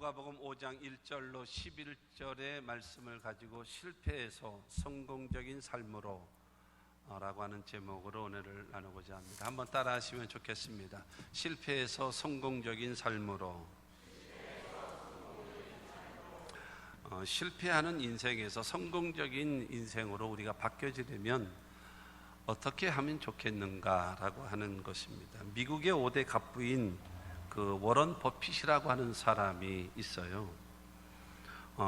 누가복음 5장 1절로 11절의 말씀을 가지고 실패에서 성공적인 삶으로 라고 하는 제목으로 은혜를 나누고자 합니다. 한번 따라 하시면 좋겠습니다. 실패에서 성공적인 삶으로. 실패하는 인생에서 성공적인 인생으로 우리가 바뀌어지려면 어떻게 하면 좋겠는가라고 하는 것입니다. 미국의 5대 갑부인 그 워런 버핏이라고 하는 사람이 있어요.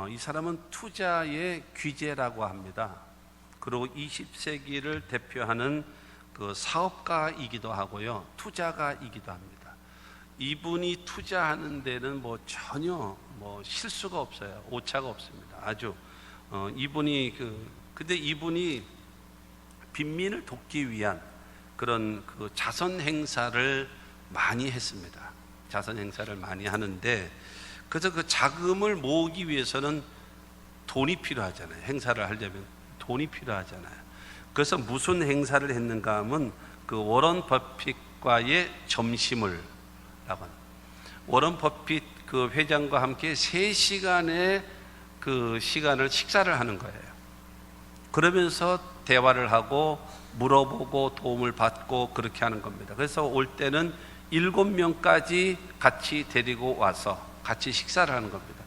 이 사람은 투자의 귀재라고 합니다. 그리고 20세기를 대표하는 그 사업가이기도 하고요, 투자가이기도 합니다. 이분이 투자하는 데는 전혀 실수가 없어요. 오차가 없습니다. 아주 근데 이분이 빈민을 돕기 위한 그런 그 자선 행사를 많이 했습니다. 자선 행사를 많이 하는데, 그래서 그 자금을 모으기 위해서는 돈이 필요하잖아요. 행사를 하려면 돈이 필요하잖아요. 그래서 무슨 행사를 했는가 하면 그 워런 버핏과의 점심을 라고 합니다. 워런 버핏 그 회장과 함께 3시간의 그 시간을 식사를 하는 거예요. 그러면서 대화를 하고 물어보고 도움을 받고 그렇게 하는 겁니다. 그래서 올 때는 7명까지 같이 데리고 와서 같이 식사를 하는 겁니다.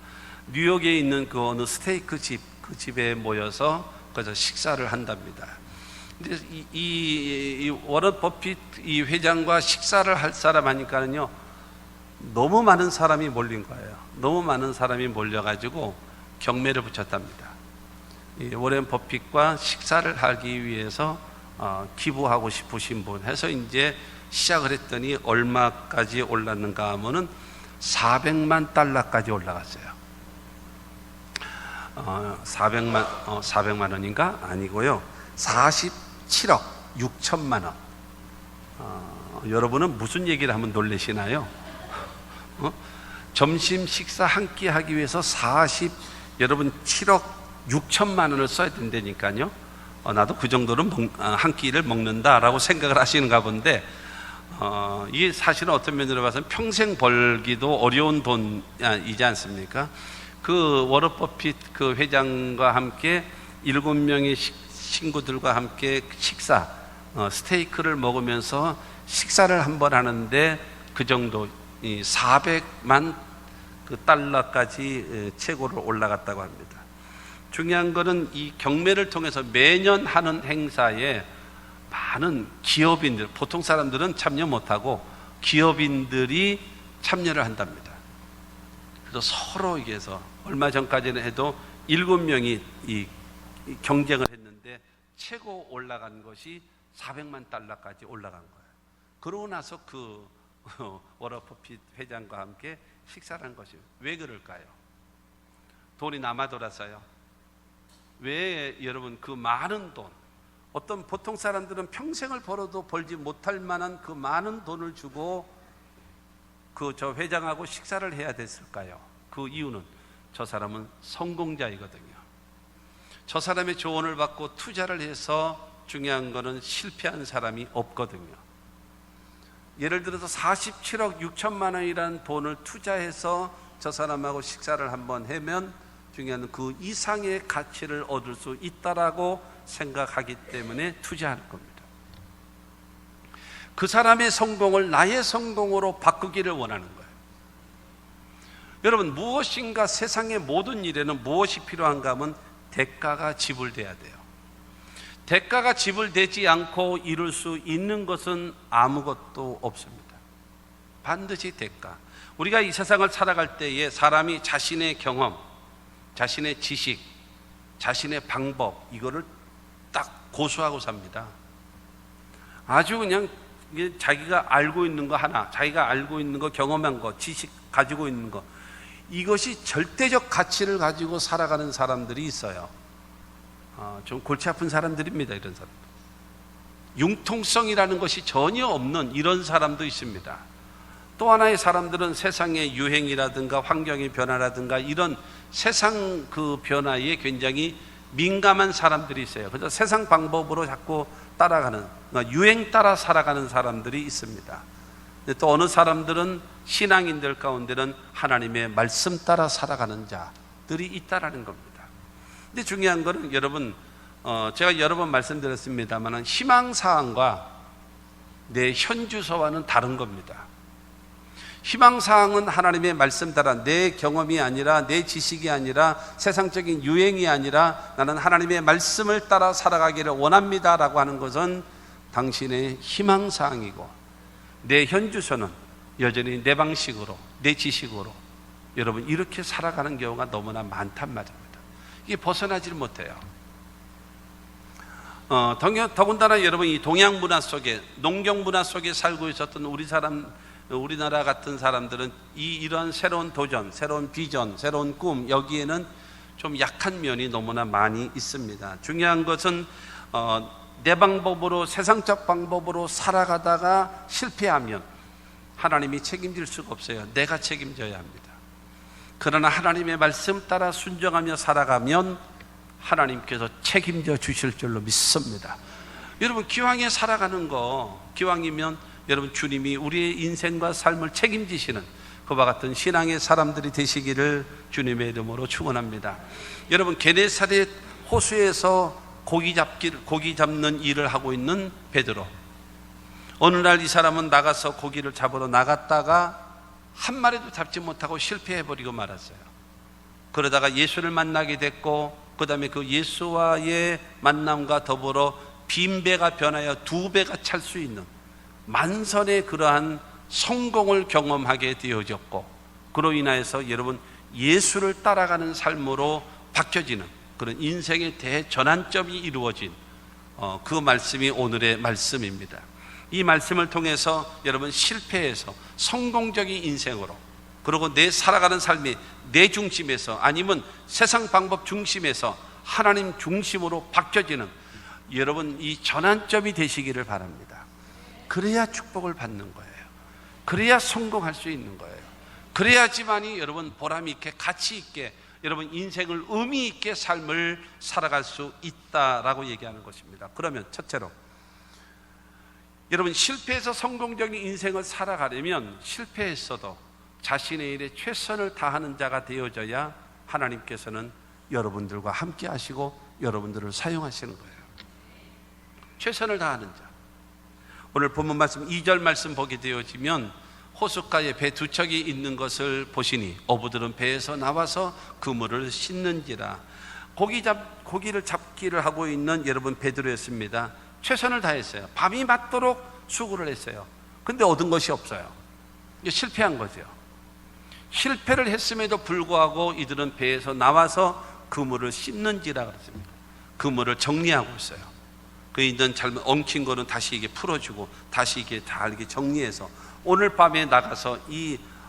뉴욕에 있는 그 어느 스테이크 집, 그 집에 모여서 거기서 식사를 한답니다. 근데 이 워런 버핏 이 회장과 식사를 할 사람 하니까는요, 너무 많은 사람이 몰린 거예요. 너무 많은 사람이 몰려가지고 경매를 붙였답니다. 이 워런 버핏과 식사를 하기 위해서 기부하고 싶으신 분 해서 이제 시작을 했더니 얼마까지 올랐는가 하면은 400만 달러까지 올라갔어요. 400만 원인가? 아니고요, 47억 6천만 원. 여러분은 무슨 얘기를 하면 놀라시나요? 점심 식사 한 끼 하기 위해서 여러분 7억 6천만 원을 써야 된다니까요. 나도 그 정도는 한 끼를 먹는다라고 생각을 하시는가 본데, 이게 사실은 어떤 면으로 봐서는 평생 벌기도 어려운 돈이지 않습니까? 그 워런 버핏 그 회장과 함께 7명의 친구들과 함께 스테이크를 먹으면서 식사를 한번 하는데 그 정도 400만 그 달러까지 최고로 올라갔다고 합니다. 중요한 것은 이 경매를 통해서 매년 하는 행사에 많은 기업인들, 보통 사람들은 참여 못하고 기업인들이 참여를 한답니다. 그래서 서로 얘기해서 얼마 전까지는 해도 7명이 이 경쟁을 했는데 최고 올라간 것이 400만 달러까지 올라간 거예요. 그러고 나서 그 워런 버핏 회장과 함께 식사를 한 것이에요. 왜 그럴까요? 돈이 남아 돌아서요. 왜 여러분 그 많은 돈, 어떤 보통 사람들은 평생을 벌어도 벌지 못할 만한 그 많은 돈을 주고 저 회장하고 식사를 해야 됐을까요? 그 이유는 저 사람은 성공자이거든요. 저 사람의 조언을 받고 투자를 해서 중요한 거는 실패한 사람이 없거든요. 예를 들어서 47억 6천만 원이라는 돈을 투자해서 저 사람하고 식사를 한번 하면 중요한 그 이상의 가치를 얻을 수 있다라고 생각하기 때문에 투자하는 겁니다. 그 사람의 성공을 나의 성공으로 바꾸기를 원하는 거예요. 여러분, 무엇인가 세상의 모든 일에는 무엇이 필요한가 하면 대가가 지불돼야 돼요. 대가가 지불되지 않고 이룰 수 있는 것은 아무것도 없습니다. 반드시 대가. 우리가 이 세상을 살아갈 때에 사람이 자신의 경험, 자신의 지식, 자신의 방법, 이거를 딱 고수하고 삽니다. 아주 그냥 자기가 알고 있는 거 하나, 자기가 알고 있는 거, 경험한 거, 지식 가지고 있는 거, 이것이 절대적 가치를 가지고 살아가는 사람들이 있어요. 좀 골치 아픈 사람들입니다. 이런 사람. 융통성이라는 것이 전혀 없는 이런 사람도 있습니다. 또 하나의 사람들은 세상의 유행이라든가 환경의 변화라든가 이런 세상 그 변화에 굉장히 민감한 사람들이 있어요. 그래서 세상 방법으로 자꾸 따라가는, 유행 따라 살아가는 사람들이 있습니다. 또 어느 사람들은 신앙인들 가운데는 하나님의 말씀 따라 살아가는 자들이 있다라는 겁니다. 근데 중요한 거는 여러분, 제가 여러 번 말씀드렸습니다만 희망사항과 내 현주소와는 다른 겁니다. 희망사항은 하나님의 말씀 따라 내 경험이 아니라 내 지식이 아니라 세상적인 유행이 아니라 나는 하나님의 말씀을 따라 살아가기를 원합니다 라고 하는 것은 당신의 희망사항이고, 내 현주소는 여전히 내 방식으로 내 지식으로 여러분 이렇게 살아가는 경우가 너무나 많단 말입니다. 이게 벗어나질 못해요. 더군다나 여러분 이 동양 문화 속에, 농경 문화 속에 살고 있었던 우리나라 같은 사람들은 이런 새로운 도전, 새로운 비전, 새로운 꿈, 여기에는 좀 약한 면이 너무나 많이 있습니다. 중요한 것은 내 방법으로, 세상적 방법으로 살아가다가 실패하면 하나님이 책임질 수가 없어요. 내가 책임져야 합니다. 그러나 하나님의 말씀 따라 순종하며 살아가면 하나님께서 책임져 주실 줄로 믿습니다. 여러분 기왕에 살아가는 거, 기왕이면 여러분 주님이 우리의 인생과 삶을 책임지시는 그와 같은 신앙의 사람들이 되시기를 주님의 이름으로 축원합니다. 여러분 게네사렛 호수에서 고기 잡는 일을 하고 있는 베드로, 어느 날 이 사람은 나가서 고기를 잡으러 나갔다가 한 마리도 잡지 못하고 실패해버리고 말았어요. 그러다가 예수를 만나게 됐고, 그 다음에 그 예수와의 만남과 더불어 빈배가 변하여 두 배가 찰 수 있는 만선의 그러한 성공을 경험하게 되어졌고, 그로 인하여서 여러분 예수를 따라가는 삶으로 바뀌어지는 그런 인생의 대전환점이 이루어진 그 말씀이 오늘의 말씀입니다. 이 말씀을 통해서 여러분 실패해서 성공적인 인생으로, 그리고 내 살아가는 삶이 내 중심에서 아니면 세상 방법 중심에서 하나님 중심으로 바뀌어지는 여러분 이 전환점이 되시기를 바랍니다. 그래야 축복을 받는 거예요. 그래야 성공할 수 있는 거예요. 그래야지만이 여러분 보람 있게, 가치 있게, 여러분 인생을 의미 있게 삶을 살아갈 수 있다라고 얘기하는 것입니다. 그러면 첫째로 여러분 실패해서 성공적인 인생을 살아가려면 실패했어도 자신의 일에 최선을 다하는 자가 되어져야 하나님께서는 여러분들과 함께 하시고 여러분들을 사용하시는 거예요. 최선을 다하는 자. 오늘 본문 말씀 2절 말씀 보게 되어지면 호숫가에 배 두 척이 있는 것을 보시니 어부들은 배에서 나와서 그물을 씻는지라. 고기를 잡기를 하고 있는 여러분 베드로였습니다. 최선을 다했어요. 밤이 맞도록 수고를 했어요. 근데 얻은 것이 없어요. 실패한 거죠. 실패를 했음에도 불구하고 이들은 배에서 나와서 그물을 씻는지라 그랬습니다. 그물을 정리하고 있어요. 그 있는 잘못 엉킨 거는 다시 이게 풀어주고 다시 이게 다 이렇게 정리해서 오늘 밤에 나가서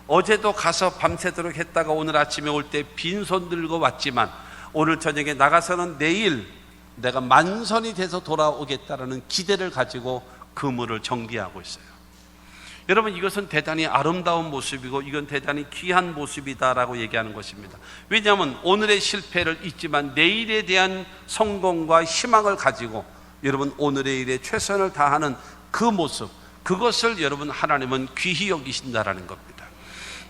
어제도 가서 밤새도록 했다가 오늘 아침에 올 때 빈손 들고 왔지만 오늘 저녁에 나가서는 내일 내가 만선이 돼서 돌아오겠다라는 기대를 가지고 그물을 정비하고 있어요. 여러분 이것은 대단히 아름다운 모습이고 이건 대단히 귀한 모습이다라고 얘기하는 것입니다. 왜냐하면 오늘의 실패를 잊지만 내일에 대한 성공과 희망을 가지고 여러분 오늘의 일에 최선을 다하는 그 모습, 그것을 여러분 하나님은 귀히 여기신다라는 겁니다.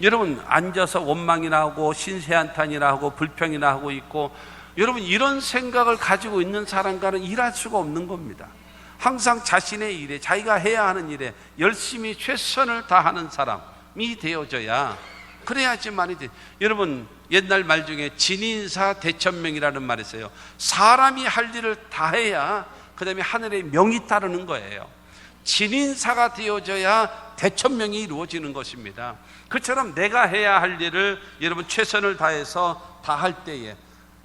여러분 앉아서 원망이나 하고 신세한탄이나 하고 불평이나 하고 있고, 여러분 이런 생각을 가지고 있는 사람과는 일할 수가 없는 겁니다. 항상 자신의 일에, 자기가 해야 하는 일에 열심히 최선을 다하는 사람이 되어져야, 그래야지만이 돼. 여러분 옛날 말 중에 진인사 대천명이라는 말이 있어요. 사람이 할 일을 다 해야 그 다음에 하늘의 명이 따르는 거예요. 진인사가 되어져야 대천명이 이루어지는 것입니다. 그처럼 내가 해야 할 일을 여러분 최선을 다해서 다 할 때에,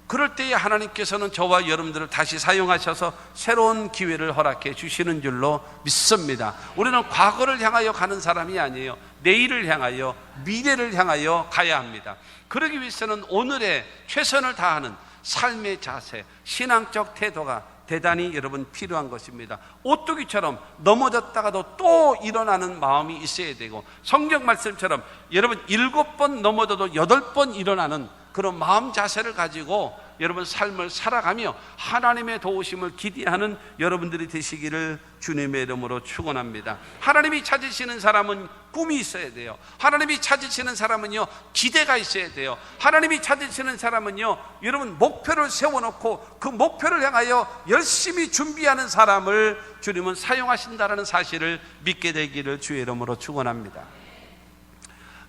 그럴 때에 하나님께서는 저와 여러분들을 다시 사용하셔서 새로운 기회를 허락해 주시는 줄로 믿습니다. 우리는 과거를 향하여 가는 사람이 아니에요. 내일을 향하여, 미래를 향하여 가야 합니다. 그러기 위해서는 오늘의 최선을 다하는 삶의 자세, 신앙적 태도가 대단히 여러분 필요한 것입니다. 오뚜기처럼 넘어졌다가도 또 일어나는 마음이 있어야 되고, 성경 말씀처럼 여러분 7번 넘어져도 8번 일어나는 그런 마음 자세를 가지고 여러분 삶을 살아가며 하나님의 도우심을 기대하는 여러분들이 되시기를 주님의 이름으로 축원합니다. 하나님이 찾으시는 사람은 꿈이 있어야 돼요. 하나님이 찾으시는 사람은요, 기대가 있어야 돼요. 하나님이 찾으시는 사람은요, 여러분 목표를 세워놓고 그 목표를 향하여 열심히 준비하는 사람을 주님은 사용하신다는 사실을 믿게 되기를 주의 이름으로 축원합니다.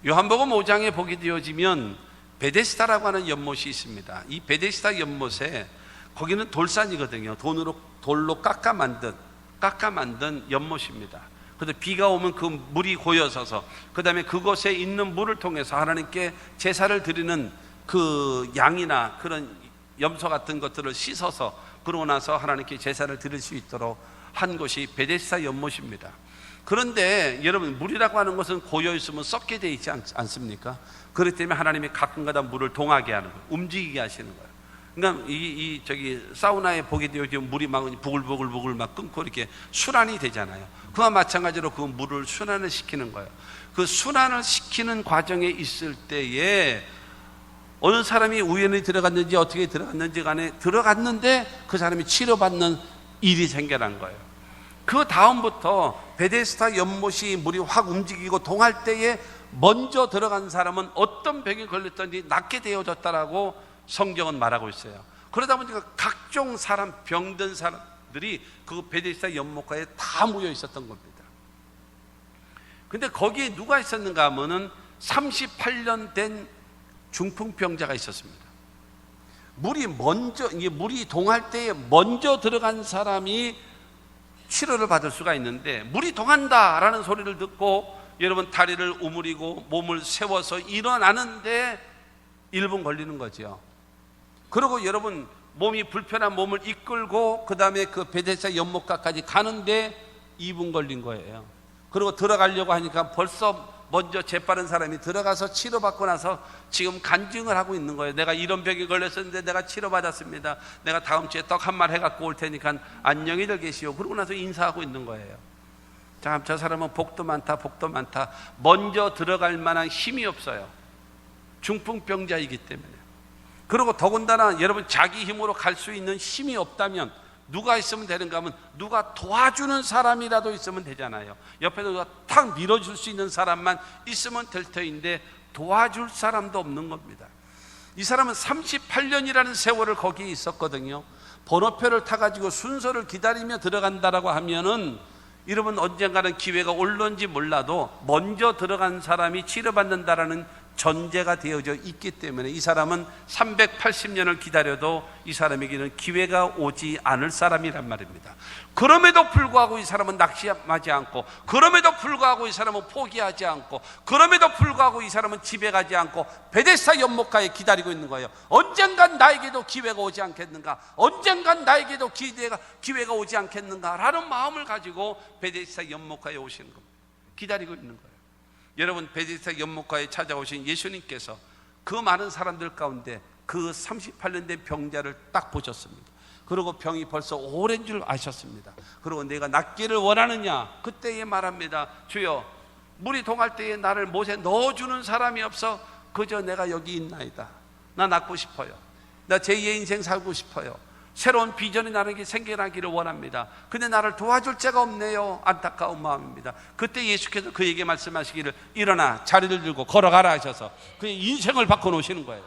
요한복음 5장에 보게 되어지면 베데스다라고 하는 연못이 있습니다. 이 베데스다 연못에 거기는 돌산이거든요. 돌로 깎아 만든 연못입니다. 그런데 비가 오면 그 물이 고여서서 그 다음에 그곳에 있는 물을 통해서 하나님께 제사를 드리는 그 양이나 그런 염소 같은 것들을 씻어서 그러고 나서 하나님께 제사를 드릴 수 있도록 한 곳이 베데스다 연못입니다. 그런데 여러분, 물이라고 하는 것은 고여 있으면 썩게 되어 있지 않습니까? 그렇기 때문에 하나님이 가끔가다 물을 동하게 하는 거예요. 움직이게 하시는 거예요. 그러니까 저기 사우나에 보게 되면 물이 막 부글부글 막 끊고 이렇게 순환이 되잖아요. 그와 마찬가지로 그 물을 순환을 시키는 거예요. 그 순환을 시키는 과정에 있을 때에 어느 사람이 우연히 들어갔는지 어떻게 들어갔는지 간에 들어갔는데 그 사람이 치료받는 일이 생겨난 거예요. 그 다음부터 베데스다 연못이 물이 확 움직이고 동할 때에 먼저 들어간 사람은 어떤 병이 걸렸든지 낫게 되어졌다라고 성경은 말하고 있어요. 그러다 보니까 각종 사람, 병든 사람들이 그 베데스다 연못가에 다 모여 있었던 겁니다. 근데 거기에 누가 있었는가 하면은 38년 된 중풍병자가 있었습니다. 물이 동할 때에 먼저 들어간 사람이 치료를 받을 수가 있는데, 물이 동한다라는 소리를 듣고 여러분 다리를 우물이고 몸을 세워서 일어나는데 1분 걸리는 거죠. 그리고 여러분 몸이 불편한 몸을 이끌고 그 다음에 그 베데스다 연못가까지 가는데 2분 걸린 거예요. 그리고 들어가려고 하니까 벌써 먼저 재빠른 사람이 들어가서 치료받고 나서 지금 간증을 하고 있는 거예요. 내가 이런 병에 걸렸었는데 내가 치료받았습니다. 내가 다음 주에 떡 한 말 해갖고 올 테니까 안녕히들 계시오. 그러고 나서 인사하고 있는 거예요. 자, 저 사람은 복도 많다. 먼저 들어갈 만한 힘이 없어요. 중풍병자이기 때문에. 그리고 더군다나 여러분 자기 힘으로 갈 수 있는 힘이 없다면 누가 있으면 되는가 하면 누가 도와주는 사람이라도 있으면 되잖아요. 옆에 누가 탁 밀어줄 수 있는 사람만 있으면 될 터인데 도와줄 사람도 없는 겁니다. 이 사람은 38년이라는 세월을 거기에 있었거든요. 번호표를 타가지고 순서를 기다리며 들어간다라고 하면은 여러분 언젠가는 기회가 올런지 몰라도 먼저 들어간 사람이 치료받는다라는 전제가 되어져 있기 때문에 이 사람은 380년을 기다려도 이 사람에게는 기회가 오지 않을 사람이란 말입니다. 그럼에도 불구하고 이 사람은 낙심하지 않고, 그럼에도 불구하고 이 사람은 포기하지 않고, 그럼에도 불구하고 이 사람은 집에 가지 않고 베데스다 연못가에 기다리고 있는 거예요. 언젠간 나에게도 기회가 오지 않겠는가, 언젠간 나에게도 기회가 오지 않겠는가 라는 마음을 가지고 베데스다 연못가에 오시는 겁니다. 기다리고 있는 거예요. 여러분, 베데스다 연못가에 찾아오신 예수님께서 그 많은 사람들 가운데 그 38년 된 병자를 딱 보셨습니다. 그리고 병이 벌써 오랜 줄 아셨습니다. 그리고 내가 낫기를 원하느냐, 그때에 말합니다. 주여, 물이 동할 때에 나를 못에 넣어주는 사람이 없어. 그저 내가 여기 있나이다. 나 낫고 싶어요. 나 제2의 인생 살고 싶어요. 새로운 비전이 나에게 생겨나기를 원합니다. 근데 나를 도와줄 자가 없네요. 안타까운 마음입니다. 그때 예수께서 그에게 말씀하시기를 일어나 자리를 들고 걸어가라 하셔서 그의 인생을 바꿔놓으시는 거예요.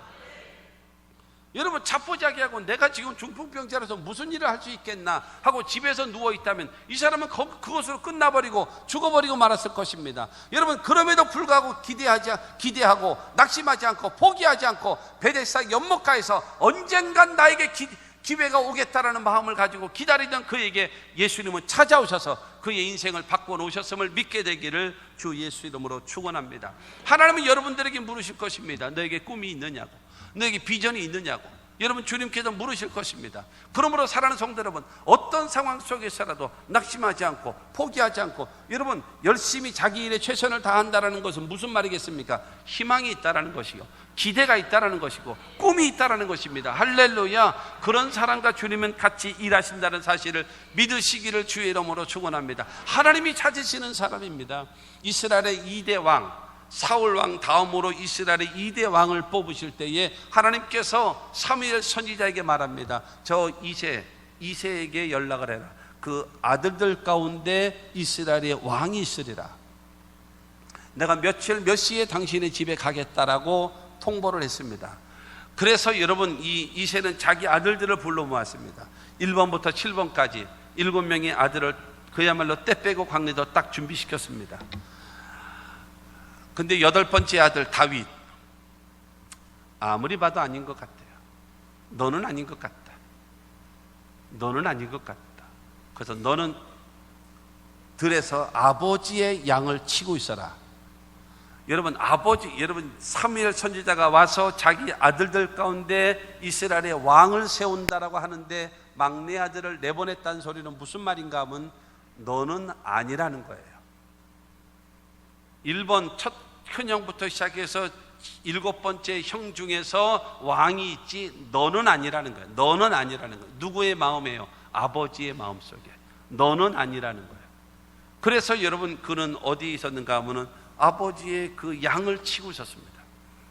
여러분, 자포자기하고 내가 지금 중풍병자라서 무슨 일을 할 수 있겠나 하고 집에서 누워있다면 이 사람은 그것으로 끝나버리고 죽어버리고 말았을 것입니다. 여러분, 그럼에도 불구하고 기대하고 낙심하지 않고 포기하지 않고 베데스다 연못가에서 언젠간 나에게 기회가 오겠다라는 마음을 가지고 기다리던 그에게 예수님은 찾아오셔서 그의 인생을 바꿔놓으셨음을 믿게 되기를 주 예수 이름으로 축원합니다. 하나님은 여러분들에게 물으실 것입니다. 너에게 꿈이 있느냐고, 너에게 비전이 있느냐고 여러분 주님께서 물으실 것입니다. 그러므로 사랑하는 성도 여러분, 어떤 상황 속에서라도 낙심하지 않고 포기하지 않고 여러분 열심히 자기 일에 최선을 다한다는 것은 무슨 말이겠습니까? 희망이 있다는 것이요, 기대가 있다는 것이고 꿈이 있다는 것입니다. 할렐루야. 그런 사람과 주님은 같이 일하신다는 사실을 믿으시기를 주의 이름으로 축원합니다. 하나님이 찾으시는 사람입니다. 이스라엘의 2대 왕, 사울 왕 다음으로 이스라엘의 2대 왕을 뽑으실 때에 하나님께서 사무엘 선지자에게 말합니다. 저 이새에게 연락을 해라. 그 아들들 가운데 이스라엘의 왕이 있으리라. 내가 며칠 몇 시에 당신의 집에 가겠다라고 통보를 했습니다. 그래서 여러분, 이 이새는 자기 아들들을 불러 모았습니다. 1번부터 7번까지 7명의 아들을 그야말로 때 빼고 광내도 딱 준비시켰습니다. 근데 8번째 아들 다윗, 아무리 봐도 아닌 것 같아요. 너는 아닌 것 같다. 너는 아닌 것 같다. 그래서 너는 들에서 아버지의 양을 치고 있어라. 여러분, 여러분 사무엘 선지자가 와서 자기 아들들 가운데 이스라엘의 왕을 세운다라고 하는데 막내 아들을 내보냈다는 소리는 무슨 말인가 하면 너는 아니라는 거예요. 1번 첫 큰형부터 시작해서 7번째 형 중에서 왕이 있지 너는 아니라는 거예요. 너는 아니라는 거예요. 누구의 마음이에요? 아버지의 마음속에. 너는 아니라는 거예요. 그래서 여러분, 그는 어디에 있었는가 하면은 아버지의 그 양을 치고 있었습니다.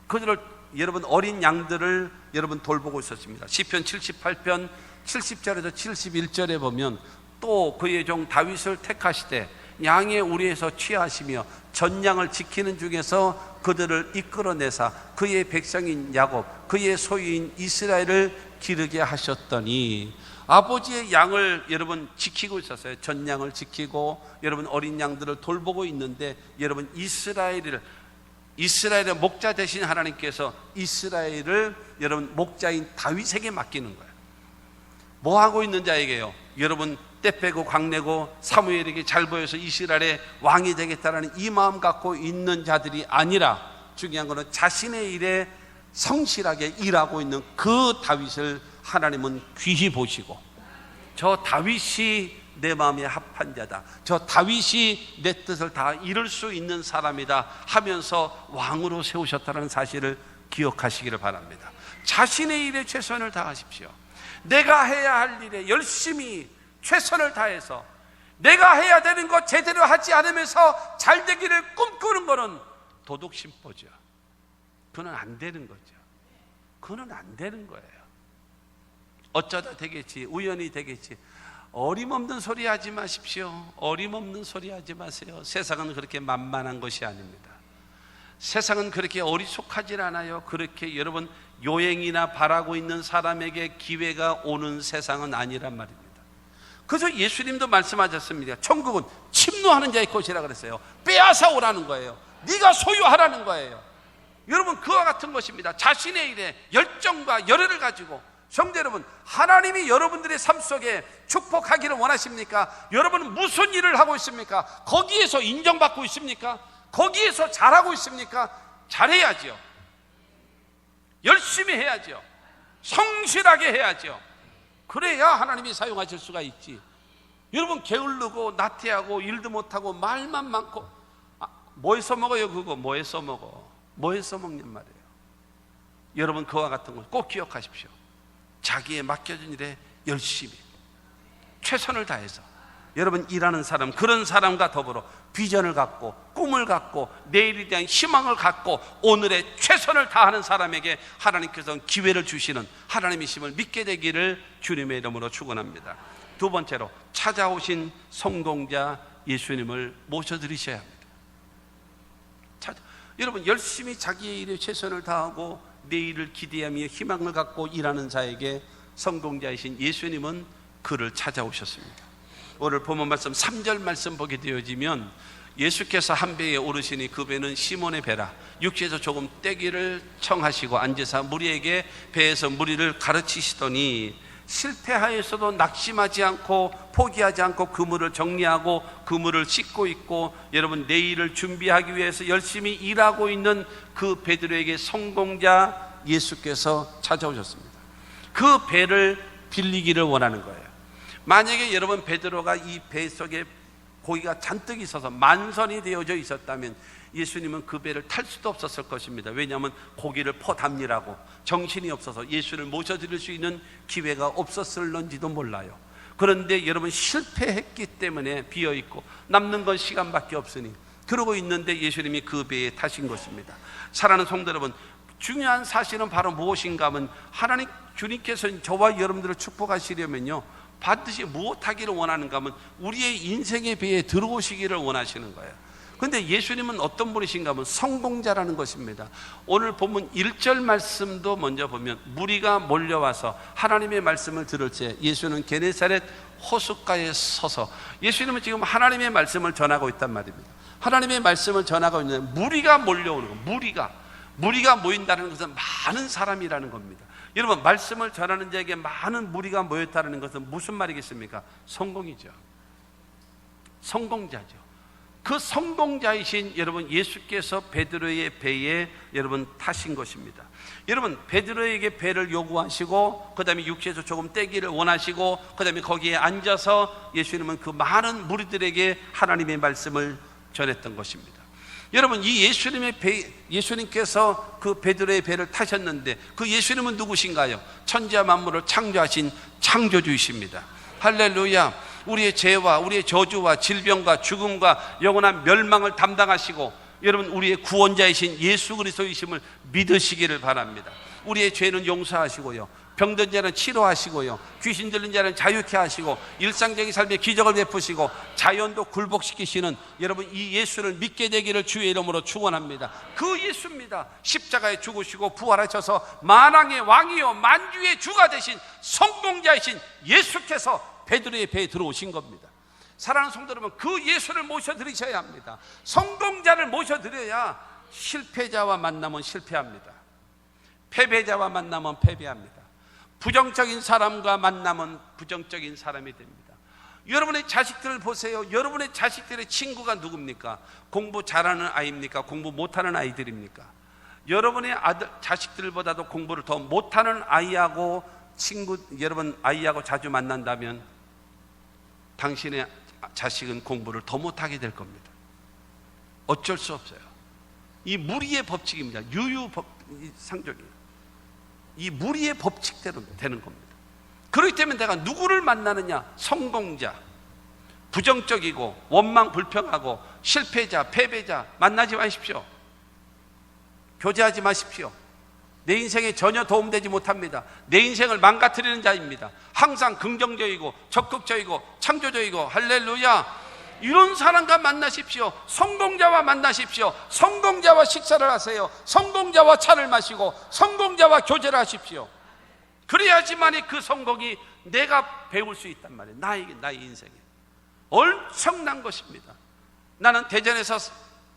그들을, 여러분, 어린 양들을 여러분 돌보고 있었습니다. 시편 78편 70절에서 71절에 보면 또 그의 종 다윗을 택하시되 양의 우리에서 취하시며 전양을 지키는 중에서 그들을 이끌어내사 그의 백성인 야곱, 그의 소유인 이스라엘을 기르게 하셨더니, 아버지의 양을 여러분 지키고 있었어요. 전양을 지키고 여러분 어린 양들을 돌보고 있는데, 여러분 이스라엘의 목자 되신 하나님께서 이스라엘을 여러분 목자인 다윗에게 맡기는 거예요. 뭐 하고 있는 자에게요? 여러분 때 빼고 광내고 사무엘에게 잘 보여서 이스라엘의 왕이 되겠다라는 이 마음 갖고 있는 자들이 아니라, 중요한 것은 자신의 일에 성실하게 일하고 있는 그 다윗을 하나님은 귀히 보시고, 저 다윗이 내 마음에 합한 자다, 저 다윗이 내 뜻을 다 이룰 수 있는 사람이다 하면서 왕으로 세우셨다는 사실을 기억하시기를 바랍니다. 자신의 일에 최선을 다하십시오. 내가 해야 할 일에 열심히 최선을 다해서 내가 해야 되는 것 제대로 하지 않으면서 잘 되기를 꿈꾸는 것은 도둑심보죠. 그건 안 되는 거죠. 그건 안 되는 거예요. 어쩌다 되겠지, 우연히 되겠지, 어림없는 소리 하지 마십시오. 어림없는 소리 하지 마세요. 세상은 그렇게 만만한 것이 아닙니다. 세상은 그렇게 어리숙하질 않아요. 그렇게 여러분 요행이나 바라고 있는 사람에게 기회가 오는 세상은 아니란 말입니다. 그래서 예수님도 말씀하셨습니다. 천국은 침노하는 자의 것이라 그랬어요. 빼앗아 오라는 거예요. 네가 소유하라는 거예요. 여러분, 그와 같은 것입니다. 자신의 일에 열정과 열의를 가지고, 성도 여러분, 하나님이 여러분들의 삶 속에 축복하기를 원하십니까? 여러분은 무슨 일을 하고 있습니까? 거기에서 인정받고 있습니까? 거기에서 잘하고 있습니까? 잘해야죠. 열심히 해야죠. 성실하게 해야죠. 그래야 하나님이 사용하실 수가 있지. 여러분, 게을르고 나태하고 일도 못하고 말만 많고, 뭐에 써먹어요? 그거 뭐에 써먹어? 뭐에 써먹는 말이에요? 여러분, 그와 같은 거 꼭 기억하십시오. 자기의 맡겨진 일에 열심히 최선을 다해서 여러분 일하는 사람, 그런 사람과 더불어 비전을 갖고 꿈을 갖고 내일에 대한 희망을 갖고 오늘의 최선을 다하는 사람에게 하나님께서는 기회를 주시는 하나님이심을 믿게 되기를 주님의 이름으로 축원합니다. 두 번째로, 찾아오신 성공자 예수님을 모셔드리셔야 합니다. 여러분, 열심히 자기의 일에 최선을 다하고 내일을 기대하며 희망을 갖고 일하는 자에게 성공자이신 예수님은 그를 찾아오셨습니다. 오늘 본문 말씀 3절 말씀 보게 되어지면, 예수께서 한 배에 오르시니 그 배는 시몬의 배라. 육지에서 조금 떼기를 청하시고 앉으사 무리에게 배에서 무리를 가르치시더니, 실패하여서도 낙심하지 않고 포기하지 않고 그물을 정리하고 그물을 씻고 있고, 여러분 내일을 준비하기 위해서 열심히 일하고 있는 그 베드로에게 성공자 예수께서 찾아오셨습니다. 그 배를 빌리기를 원하는 거예요. 만약에 여러분 베드로가 이 배 속에 고기가 잔뜩 있어서 만선이 되어져 있었다면 예수님은 그 배를 탈 수도 없었을 것입니다. 왜냐하면 고기를 퍼담느라고 정신이 없어서 예수를 모셔드릴 수 있는 기회가 없었을런지도 몰라요. 그런데 여러분, 실패했기 때문에 비어있고 남는 건 시간밖에 없으니 그러고 있는데 예수님이 그 배에 타신 것입니다. 사랑하는 성도 여러분, 중요한 사실은 바로 무엇인가 하면 하나님 주님께서 저와 여러분들을 축복하시려면요, 반드시 무엇하기를 원하는가 하면 우리의 인생의 배에 들어오시기를 원하시는 거예요. 그런데 예수님은 어떤 분이신가 하면 성공자라는 것입니다. 오늘 본문 1절 말씀도 먼저 보면 무리가 몰려와서 하나님의 말씀을 들을 때 예수는 게네사렛 호숫가에 서서, 예수님은 지금 하나님의 말씀을 전하고 있단 말입니다. 하나님의 말씀을 전하고 있는데 무리가 몰려오는 거, 무리가 모인다는 것은 많은 사람이라는 겁니다. 여러분, 말씀을 전하는 자에게 많은 무리가 모였다는 것은 무슨 말이겠습니까? 성공이죠. 성공자죠. 그 성공자이신 여러분 예수께서 베드로의 배에 여러분 타신 것입니다. 여러분, 베드로에게 배를 요구하시고 그 다음에 육지에서 조금 떼기를 원하시고 그 다음에 거기에 앉아서 예수님은 그 많은 무리들에게 하나님의 말씀을 전했던 것입니다. 여러분, 이 예수님께서 그 베드로의 배를 타셨는데 그 예수님은 누구신가요? 천지와 만물을 창조하신 창조주이십니다. 할렐루야. 우리의 죄와 우리의 저주와 질병과 죽음과 영원한 멸망을 담당하시고 여러분 우리의 구원자이신 예수 그리스도이심을 믿으시기를 바랍니다. 우리의 죄는 용서하시고요, 병든 자는 치료하시고요, 귀신 들린 자는 자유케 하시고 일상적인 삶에 기적을 베푸시고 자연도 굴복시키시는 여러분 이 예수를 믿게 되기를 주의 이름으로 축원합니다. 그 예수입니다. 십자가에 죽으시고 부활하셔서 만왕의 왕이요 만주의 주가 되신 성공자이신 예수께서 베드로의 배에 들어오신 겁니다. 사랑하는 성도 여러분, 그 예수를 모셔드리셔야 합니다. 성공자를 모셔드려야 실패자와 만나면 실패합니다. 패배자와 만나면 패배합니다. 부정적인 사람과 만나면 부정적인 사람이 됩니다. 여러분의 자식들을 보세요. 여러분의 자식들의 친구가 누굽니까? 공부 잘하는 아이입니까? 공부 못하는 아이들입니까? 여러분의 자식들보다도 공부를 더 못하는 아이하고 여러분 아이하고 자주 만난다면 당신의 자식은 공부를 더 못하게 될 겁니다. 어쩔 수 없어요. 이 무리의 법칙입니다. 유유상종이에요. 이 무리의 법칙대로 되는 겁니다. 그렇기 때문에 내가 누구를 만나느냐? 성공자, 부정적이고 원망 불평하고 실패자, 패배자 만나지 마십시오. 교제하지 마십시오. 내 인생에 전혀 도움되지 못합니다. 내 인생을 망가뜨리는 자입니다. 항상 긍정적이고 적극적이고 창조적이고 할렐루야, 이런 사람과 만나십시오. 성공자와 만나십시오. 성공자와 식사를 하세요. 성공자와 차를 마시고 성공자와 교제를 하십시오. 그래야지만이 그 성공이 내가 배울 수 있단 말이에요. 나의 인생에 엄청난 것입니다. 나는 대전에서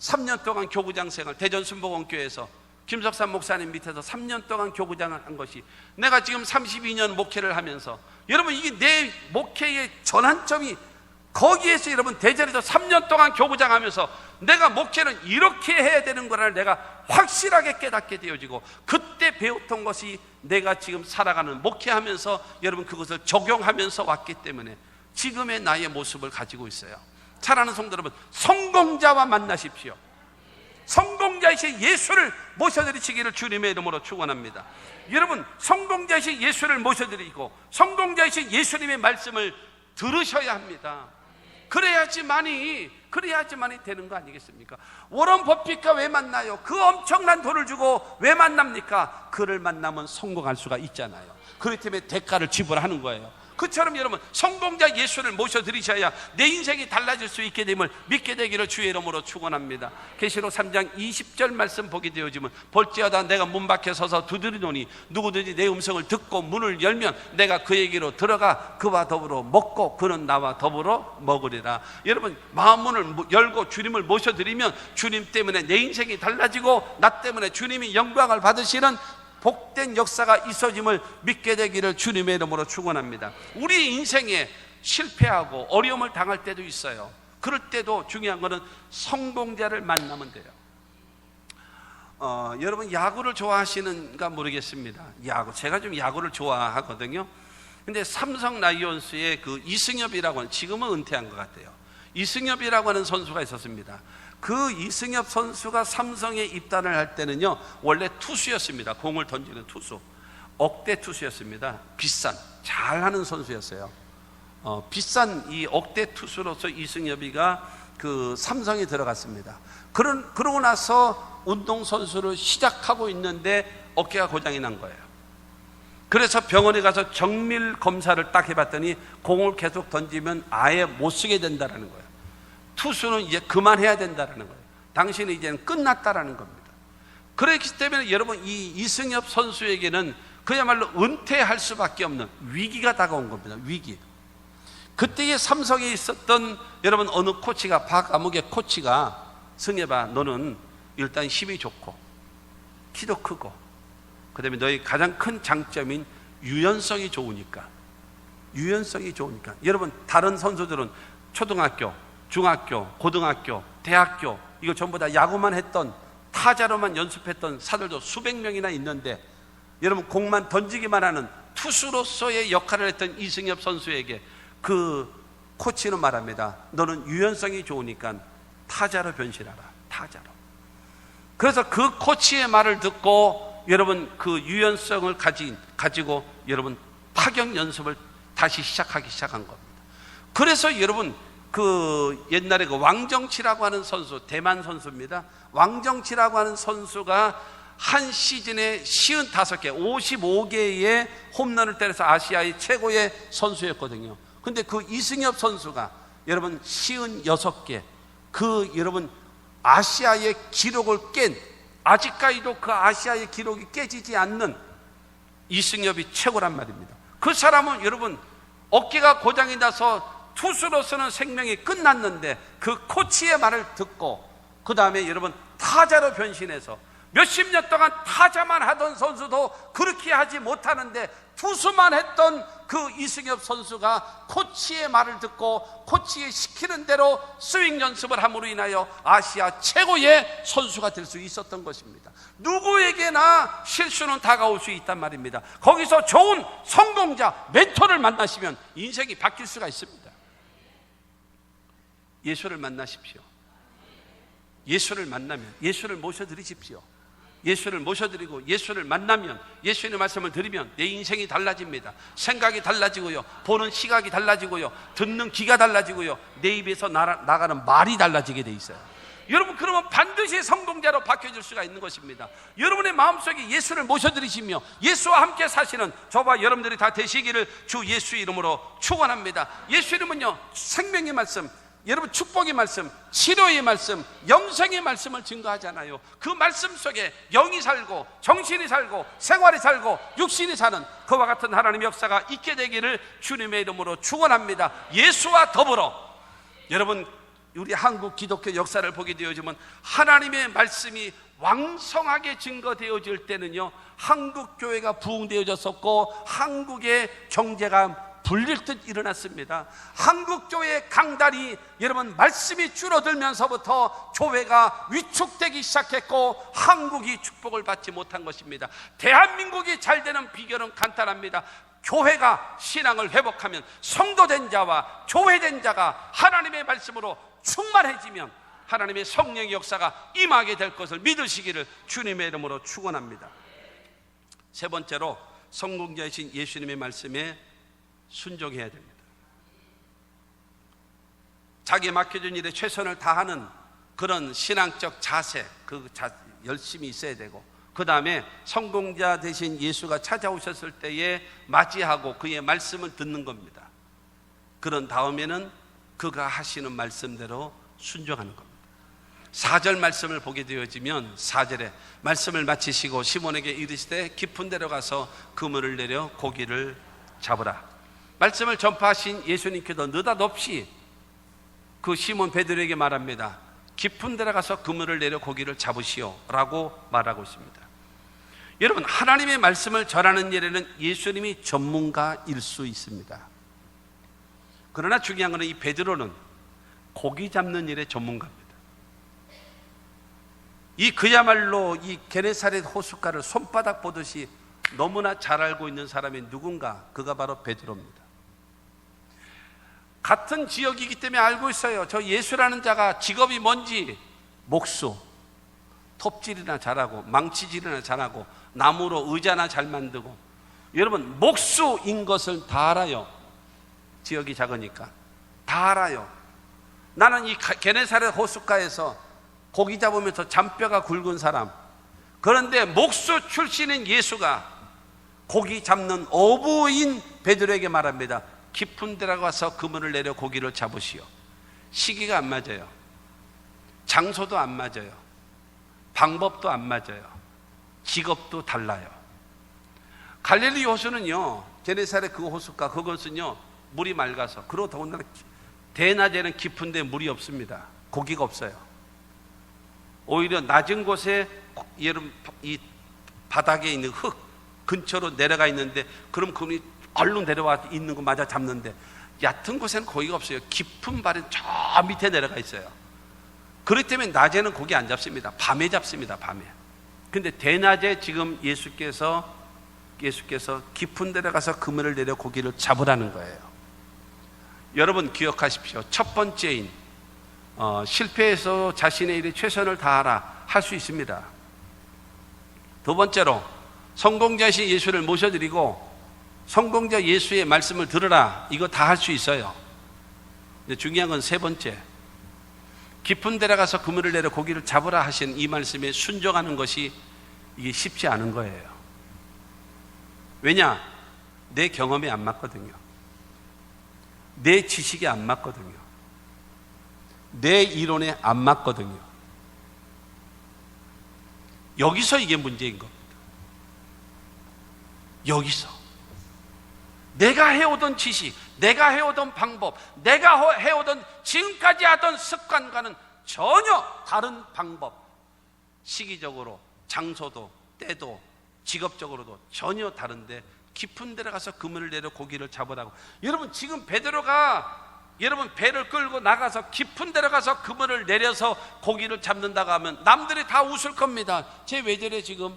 3년 동안 교구장 생활, 대전 순복음교회에서 김석산 목사님 밑에서 3년 동안 교구장을 한 것이, 내가 지금 32년 목회를 하면서 여러분 이게 내 목회의 전환점이 거기에서 여러분 대전에서 3년 동안 교구장 하면서 내가 목회는 이렇게 해야 되는 거를 내가 확실하게 깨닫게 되어지고, 그때 배웠던 것이 내가 지금 살아가는 목회하면서 여러분 그것을 적용하면서 왔기 때문에 지금의 나의 모습을 가지고 있어요. 사랑하는 성도 여러분, 성공자와 만나십시오. 성공자이신 예수를 모셔드리시기를 주님의 이름으로 축원합니다. 여러분, 성공자이신 예수를 모셔드리고 성공자이신 예수님의 말씀을 들으셔야 합니다. 그래야지만이 되는 거 아니겠습니까? 워런 버핏과 왜 만나요? 그 엄청난 돈을 주고 왜 만납니까? 그를 만나면 성공할 수가 있잖아요. 그렇기 때문에 대가를 지불하는 거예요. 그처럼 여러분 성공자 예수를 모셔드리셔야 내 인생이 달라질 수 있게 됨을 믿게 되기를 주의 이름으로 축원합니다. 계시록 3장 20절 말씀 보게 되어지면, 볼지어다 내가 문 밖에 서서 두드리노니 누구든지 내 음성을 듣고 문을 열면 내가 그에게로 들어가 그와 더불어 먹고 그는 나와 더불어 먹으리라. 여러분 마음문을 열고 주님을 모셔드리면 주님 때문에 내 인생이 달라지고 나 때문에 주님이 영광을 받으시는 복된 역사가 있어짐을 믿게 되기를 주님의 이름으로 축원합니다. 우리 인생에 실패하고 어려움을 당할 때도 있어요. 그럴 때도 중요한 것은 성공자를 만나면 돼요. 여러분 야구를 좋아하시는가 모르겠습니다. 제가 좀 야구를 좋아하거든요. 근데 삼성 라이온스의 그 이승엽이라고 하는, 지금은 은퇴한 것 같아요. 이승엽이라고 하는 선수가 있었습니다. 그 이승엽 선수가 삼성에 입단을 할 때는요, 원래 투수였습니다. 공을 던지는 투수, 억대 투수였습니다. 비싼, 잘하는 선수였어요. 비싼 이 억대 투수로서 이승엽이가 그 삼성에 들어갔습니다. 그러고 나서 운동선수를 시작하고 있는데 어깨가 고장이 난 거예요. 그래서 병원에 가서 정밀 검사를 딱 해봤더니 공을 계속 던지면 아예 못 쓰게 된다는 거예요. 투수는 이제 그만해야 된다는 거예요. 당신은 이제는 끝났다라는 겁니다. 그렇기 때문에 여러분, 이 이승엽 선수에게는 그야말로 은퇴할 수밖에 없는 위기가 다가온 겁니다. 위기. 그때의 삼성에 있었던 여러분 어느 코치가, 박아무개 코치가, 승엽아, 너는 일단 힘이 좋고 키도 크고 그 다음에 너의 가장 큰 장점인 유연성이 좋으니까. 여러분, 다른 선수들은 초등학교, 중학교, 고등학교, 대학교 이거 전부 다 야구만 했던, 타자로만 연습했던 사들도 수백 명이나 있는데, 여러분 공만 던지기만 하는 투수로서의 역할을 했던 이승엽 선수에게 그 코치는 말합니다. 너는 유연성이 좋으니까 타자로 변신하라. 타자로. 그래서 그 코치의 말을 듣고 여러분 그 유연성을 가지고 여러분 타격 연습을 다시 시작하기 시작한 겁니다. 그래서 여러분 그 옛날에 그 왕정치라고 하는 선수, 대만 선수입니다. 왕정치라고 하는 선수가 한 시즌에 55개, 55개의 홈런을 때려서 아시아의 최고의 선수였거든요. 근데 그 이승엽 선수가 여러분 56개, 그 여러분 아시아의 기록을 깬, 아직까지도 그 아시아의 기록이 깨지지 않는 이승엽이 최고란 말입니다. 그 사람은 여러분 어깨가 고장이 나서 투수로서는 생명이 끝났는데 그 코치의 말을 듣고 그 다음에 여러분 타자로 변신해서 몇십 년 동안 타자만 하던 선수도 그렇게 하지 못하는데 투수만 했던 그 이승엽 선수가 코치의 말을 듣고 코치의 시키는 대로 스윙 연습을 함으로 인하여 아시아 최고의 선수가 될 수 있었던 것입니다. 누구에게나 실수는 다가올 수 있단 말입니다. 거기서 좋은 성공자, 멘토를 만나시면 인생이 바뀔 수가 있습니다. 예수를 만나십시오. 예수를 만나면 예수를 모셔드리십시오. 예수를 모셔드리고 예수를 만나면, 예수의 말씀을 들으면 내 인생이 달라집니다. 생각이 달라지고요, 보는 시각이 달라지고요, 듣는 귀가 달라지고요, 내 입에서 나가는 말이 달라지게 돼 있어요. 여러분, 그러면 반드시 성공자로 바뀌어질 수가 있는 것입니다. 여러분의 마음속에 예수를 모셔드리시며 예수와 함께 사시는 저와 여러분들이 다 되시기를 주 예수 이름으로 축원합니다. 예수 이름은요, 생명의 말씀, 여러분 축복의 말씀, 치료의 말씀, 영생의 말씀을 증거하잖아요. 그 말씀 속에 영이 살고 정신이 살고 생활이 살고 육신이 사는 그와 같은 하나님의 역사가 있게 되기를 주님의 이름으로 축원합니다. 예수와 더불어 여러분 우리 한국 기독교 역사를 보게 되어지면 하나님의 말씀이 왕성하게 증거되어질 때는요, 한국 교회가 부흥되어졌었고 한국의 경제가 불릴 듯 일어났습니다. 한국교회의 강단이 여러분 말씀이 줄어들면서부터 교회가 위축되기 시작했고 한국이 축복을 받지 못한 것입니다. 대한민국이 잘 되는 비결은 간단합니다. 교회가 신앙을 회복하면, 성도된 자와 교회된 자가 하나님의 말씀으로 충만해지면 하나님의 성령의 역사가 임하게 될 것을 믿으시기를 주님의 이름으로 축원합니다. 세 번째로 성공자이신 예수님의 말씀에 순종해야 됩니다. 자기에 맡겨진 일에 최선을 다하는 그런 신앙적 자세, 열심히 있어야 되고, 그 다음에 성공자 되신 예수가 찾아오셨을 때에 맞이하고 그의 말씀을 듣는 겁니다. 그런 다음에는 그가 하시는 말씀대로 순종하는 겁니다. 4절 말씀을 보게 되어지면 4절에 말씀을 마치시고 시몬에게 이르시되 깊은 데로 가서 그물을 내려 고기를 잡으라. 말씀을 전파하신 예수님께서 느닷없이 그 시몬 베드로에게 말합니다. 깊은 데로 가서 그물을 내려 고기를 잡으시오 라고 말하고 있습니다. 여러분, 하나님의 말씀을 전하는 일에는 예수님이 전문가일 수 있습니다. 그러나 중요한 것은 이 베드로는 고기 잡는 일의 전문가입니다. 그야말로 이 게네사렛 호숫가를 손바닥 보듯이 너무나 잘 알고 있는 사람이 누군가, 그가 바로 베드로입니다. 같은 지역이기 때문에 알고 있어요. 저 예수라는 자가 직업이 뭔지, 목수, 톱질이나 잘하고 망치질이나 잘하고 나무로 의자나 잘 만들고, 여러분 목수인 것을 다 알아요. 지역이 작으니까 다 알아요. 나는 이 게네사렛 호숫가에서 고기 잡으면서 잔뼈가 굵은 사람, 그런데 목수 출신인 예수가 고기 잡는 어부인 베드로에게 말합니다. 깊은 데 가서 그물을 내려 고기를 잡으시오. 시기가 안 맞아요. 장소도 안 맞아요. 방법도 안 맞아요. 직업도 달라요. 갈릴리 호수는요, 게네사렛 그 호숫가, 그것은요 물이 맑아서, 그리고 더군다나 대낮에는 깊은데 물이 없습니다. 고기가 없어요. 오히려 낮은 곳에 여러분 이 바닥에 있는 흙 근처로 내려가 있는데, 그럼 그분이 얼른 내려와 있는 거 맞아 잡는데, 얕은 곳에는 고기가 없어요. 깊은 발은 저 밑에 내려가 있어요. 그렇기 때문에 낮에는 고기 안 잡습니다. 밤에 잡습니다. 밤에. 근데 대낮에 지금 예수께서 깊은 데 가서 그물을 내려 고기를 잡으라는 거예요. 여러분 기억하십시오. 첫 번째인 실패해서 자신의 일에 최선을 다하라, 할 수 있습니다. 두 번째로 성공자이신 예수를 모셔드리고 성공자 예수의 말씀을 들으라, 이거 다 할 수 있어요. 근데 중요한 건 세 번째, 깊은 데 가서 그물을 내려 고기를 잡으라 하신 이 말씀에 순종하는 것이 이게 쉽지 않은 거예요. 왜냐? 내 경험에 안 맞거든요. 내 지식에 안 맞거든요. 내 이론에 안 맞거든요. 여기서 이게 문제인 겁니다. 여기서 내가 해오던 지식, 내가 해오던 방법, 내가 해오던 지금까지 하던 습관과는 전혀 다른 방법, 시기적으로, 장소도, 때도, 직업적으로도 전혀 다른데 깊은 데 가서 그물을 내려 고기를 잡으라고. 여러분 지금 베드로가 여러분 배를 끌고 나가서 깊은 데 가서 그물을 내려서 고기를 잡는다고 하면 남들이 다 웃을 겁니다. 쟤 왜 저래 지금?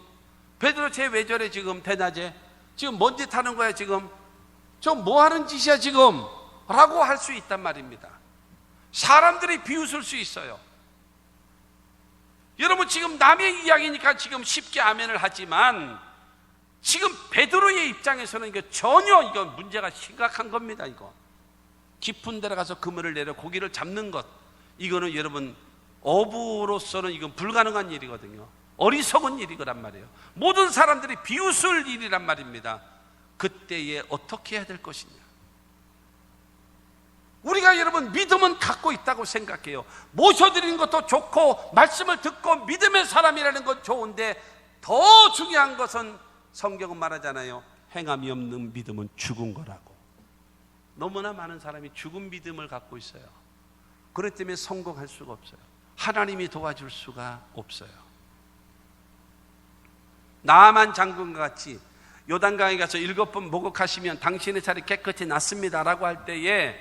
베드로 쟤 왜 저래 지금? 대낮에 지금 뭔 짓 하는 거야 지금? 저 뭐 하는 짓이야 지금? 라고 할 수 있단 말입니다. 사람들이 비웃을 수 있어요. 여러분 지금 남의 이야기니까 지금 쉽게 아멘을 하지만, 지금 베드로의 입장에서는 이거 전혀 이거 문제가 심각한 겁니다. 이거 깊은 데 가서 그물을 내려 고기를 잡는 것, 이거는 여러분 어부로서는 이건 불가능한 일이거든요. 어리석은 일이란 말이에요. 모든 사람들이 비웃을 일이란 말입니다. 그때에 어떻게 해야 될 것이냐? 우리가 여러분 믿음은 갖고 있다고 생각해요. 모셔드리는 것도 좋고 말씀을 듣고 믿음의 사람이라는 건 좋은데, 더 중요한 것은 성경은 말하잖아요. 행함이 없는 믿음은 죽은 거라고. 너무나 많은 사람이 죽은 믿음을 갖고 있어요. 그렇기 때문에 성공할 수가 없어요. 하나님이 도와줄 수가 없어요. 나만 장군과 같이 요단강에 가서 7번 목욕하시면 당신의 살이 깨끗이 낫습니다 라고 할 때에,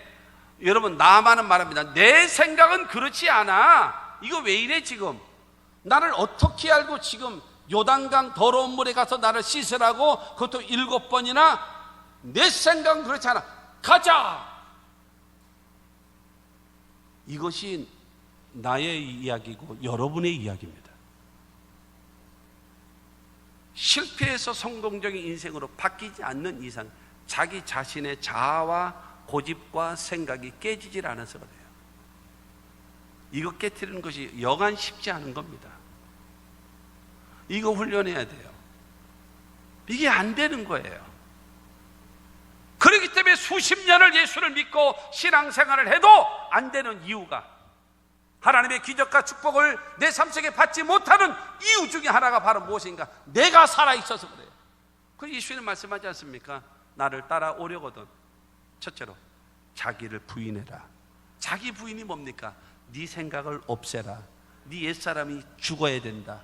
여러분 나만은 말합니다. 내 생각은 그렇지 않아. 이거 왜 이래 지금? 나를 어떻게 알고 지금 요단강 더러운 물에 가서 나를 씻으라고? 그것도 7번이나? 내 생각은 그렇지 않아. 가자! 이것이 나의 이야기고 여러분의 이야기입니다. 실패해서 성공적인 인생으로 바뀌지 않는 이상 자기 자신의 자아와 고집과 생각이 깨지질 않아서 그래요. 이거 깨트리는 것이 여간 쉽지 않은 겁니다. 이거 훈련해야 돼요. 이게 안 되는 거예요. 그렇기 때문에 수십 년을 예수를 믿고 신앙생활을 해도 안 되는 이유가, 하나님의 기적과 축복을 내 삶 속에 받지 못하는 이유 중에 하나가 바로 무엇인가? 내가 살아있어서 그래요. 그래서 예수님 말씀하지 않습니까? 나를 따라오려거든 첫째로 자기를 부인해라. 자기 부인이 뭡니까? 네 생각을 없애라. 네 옛사람이 죽어야 된다.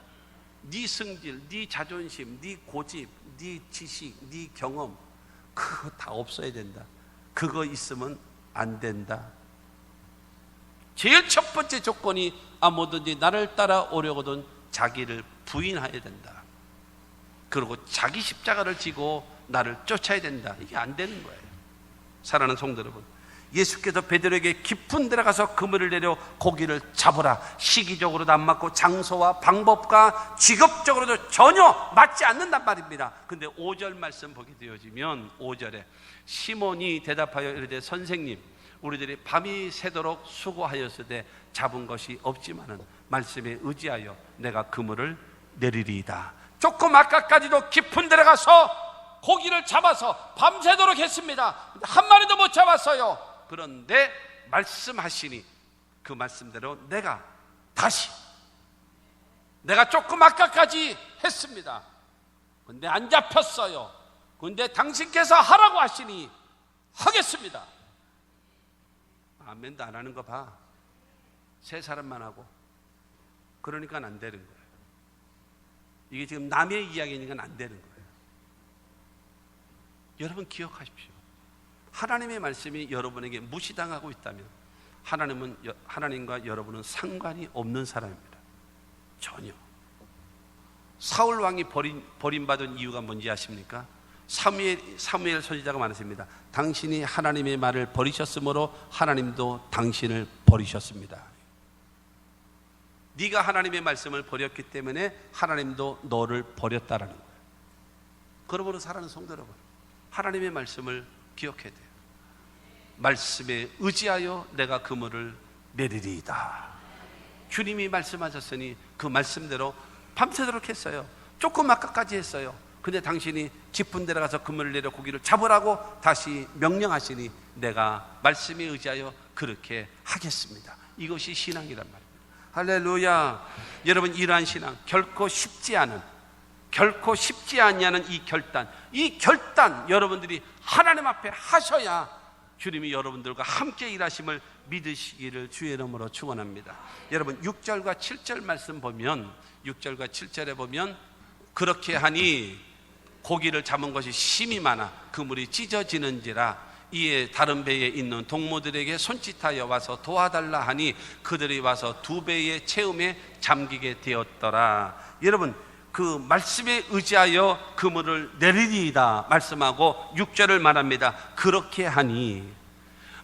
네 성질, 네 자존심, 네 고집, 네 지식, 네 경험, 그거 다 없어야 된다. 그거 있으면 안 된다. 제일 첫 번째 조건이 뭐든지 나를 따라오려거든 자기를 부인해야 된다. 그리고 자기 십자가를 지고 나를 쫓아야 된다. 이게 안 되는 거예요. 사랑하는 성도 여러분, 예수께서 베드로에게 깊은 데 가서 그물을 내려 고기를 잡으라. 시기적으로도 안 맞고 장소와 방법과 직업적으로도 전혀 맞지 않는단 말입니다. 근데 5절 말씀 보게 되어지면 5절에 시몬이 대답하여 이르되 선생님, 우리들이 밤이 새도록 수고하였으되 잡은 것이 없지만은 말씀에 의지하여 내가 그물을 내리리이다. 조금 아까까지도 깊은 데로 가서 고기를 잡아서 밤새도록 했습니다. 한 마리도 못 잡았어요. 그런데 말씀하시니 그 말씀대로 내가 조금 아까까지 했습니다. 근데 안 잡혔어요. 근데 당신께서 하라고 하시니 하겠습니다. 아멘도 안 하는 거 봐. 세 사람만 하고. 그러니까 안 되는 거예요. 이게 지금 남의 이야기니까 안 되는 거예요. 여러분 기억하십시오. 하나님의 말씀이 여러분에게 무시당하고 있다면 하나님과 여러분은 상관이 없는 사람입니다. 전혀. 사울 왕이 버림받은 이유가 뭔지 아십니까? 사무엘 선지자가 말했습니다. 당신이 하나님의 말을 버리셨으므로 하나님도 당신을 버리셨습니다. 네가 하나님의 말씀을 버렸기 때문에 하나님도 너를 버렸다라는 거예요. 그러므로 사랑하는 성도 여러분, 하나님의 말씀을 기억해야 돼요. 말씀에 의지하여 내가 그물을 내리리이다. 주님이 말씀하셨으니 그 말씀대로 밤새도록 했어요. 조금 아까까지 했어요. 근데 당신이 깊은 데로 가서 그물을 내려 고기를 잡으라고 다시 명령하시니 내가 말씀에 의지하여 그렇게 하겠습니다. 이것이 신앙이란 말입니다. 할렐루야. 여러분, 이러한 신앙 결코 쉽지 않냐는 이 결단 여러분들이 하나님 앞에 하셔야 주님이 여러분들과 함께 일하심을 믿으시기를 주의 이름으로 축원합니다. 여러분 6절과 7절 말씀 보면 6절과 7절에 보면 그렇게 하니 고기를 잡은 것이 심이 많아 그물이 찢어지는지라 이에 다른 배에 있는 동무들에게 손짓하여 와서 도와달라 하니 그들이 와서 두 배의 채움에 잠기게 되었더라. 여러분 그 말씀에 의지하여 그물을 내리리이다 말씀하고 6절을 말합니다. 그렇게 하니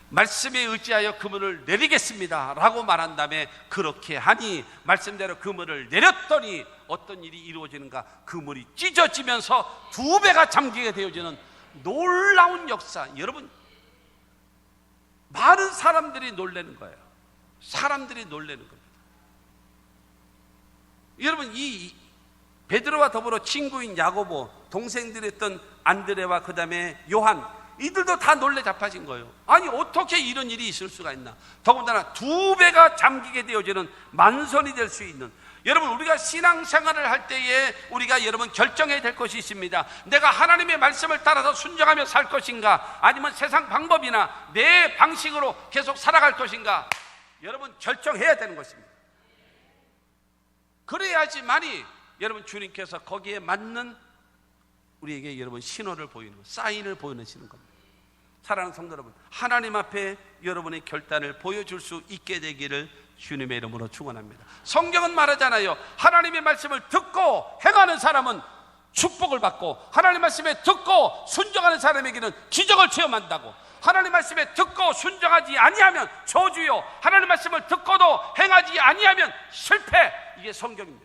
말씀에 의지하여 그물을 내리겠습니다 라고 말한 다음에 그렇게 하니 말씀대로 그물을 내렸더니 어떤 일이 이루어지는가? 그물이 찢어지면서 두 배가 잠기게 되어지는 놀라운 역사. 여러분 많은 사람들이 놀라는 거예요. 사람들이 놀라는 겁니다. 여러분 이 베드로와 더불어 친구인 야고보, 동생들이었던 안드레와 그 다음에 요한, 이들도 다 놀래 자빠진 거예요. 아니 어떻게 이런 일이 있을 수가 있나? 더군다나 두 배가 잠기게 되어지는 만선이 될 수 있는, 여러분 우리가 신앙생활을 할 때에 우리가 여러분 결정해야 될 것이 있습니다. 내가 하나님의 말씀을 따라서 순종하며 살 것인가, 아니면 세상 방법이나 내 방식으로 계속 살아갈 것인가, 여러분 결정해야 되는 것입니다. 그래야지만이 여러분 주님께서 거기에 맞는 우리에게 여러분 신호를 보이는, 사인을 보여주시는 겁니다. 사랑하는 성도 여러분, 하나님 앞에 여러분의 결단을 보여줄 수 있게 되기를 주님의 이름으로 축원합니다. 성경은 말하잖아요. 하나님의 말씀을 듣고 행하는 사람은 축복을 받고, 하나님 말씀에 듣고 순종하는 사람에게는 기적을 체험한다고. 하나님 말씀에 듣고 순종하지 아니하면 저주요, 하나님 말씀을 듣고도 행하지 아니하면 실패. 이게 성경입니다.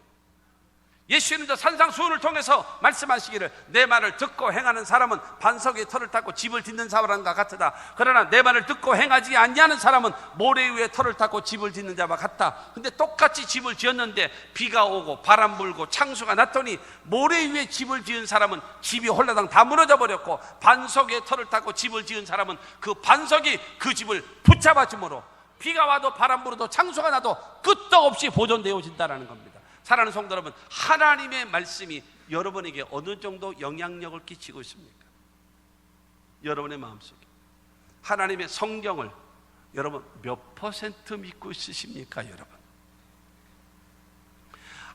예수님도 산상수훈을 통해서 말씀하시기를 내 말을 듣고 행하는 사람은 반석에 털을 닦고 집을 짓는 사람과 같으다. 그러나 내 말을 듣고 행하지 아니하는 사람은 모래 위에 털을 닦고 집을 짓는 자와 같다. 근데 똑같이 집을 지었는데 비가 오고 바람 불고 창수가 났더니 모래 위에 집을 지은 사람은 집이 홀라당 다 무너져 버렸고, 반석에 털을 닦고 집을 지은 사람은 그 반석이 그 집을 붙잡아 주므로 비가 와도 바람 불어도 창수가 나도 끄떡없이 보존되어진다는 겁니다. 사랑하는 성도 여러분, 하나님의 말씀이 여러분에게 어느 정도 영향력을 끼치고 있습니까? 여러분의 마음속에 하나님의 성경을 여러분 몇 퍼센트 믿고 있으십니까? 여러분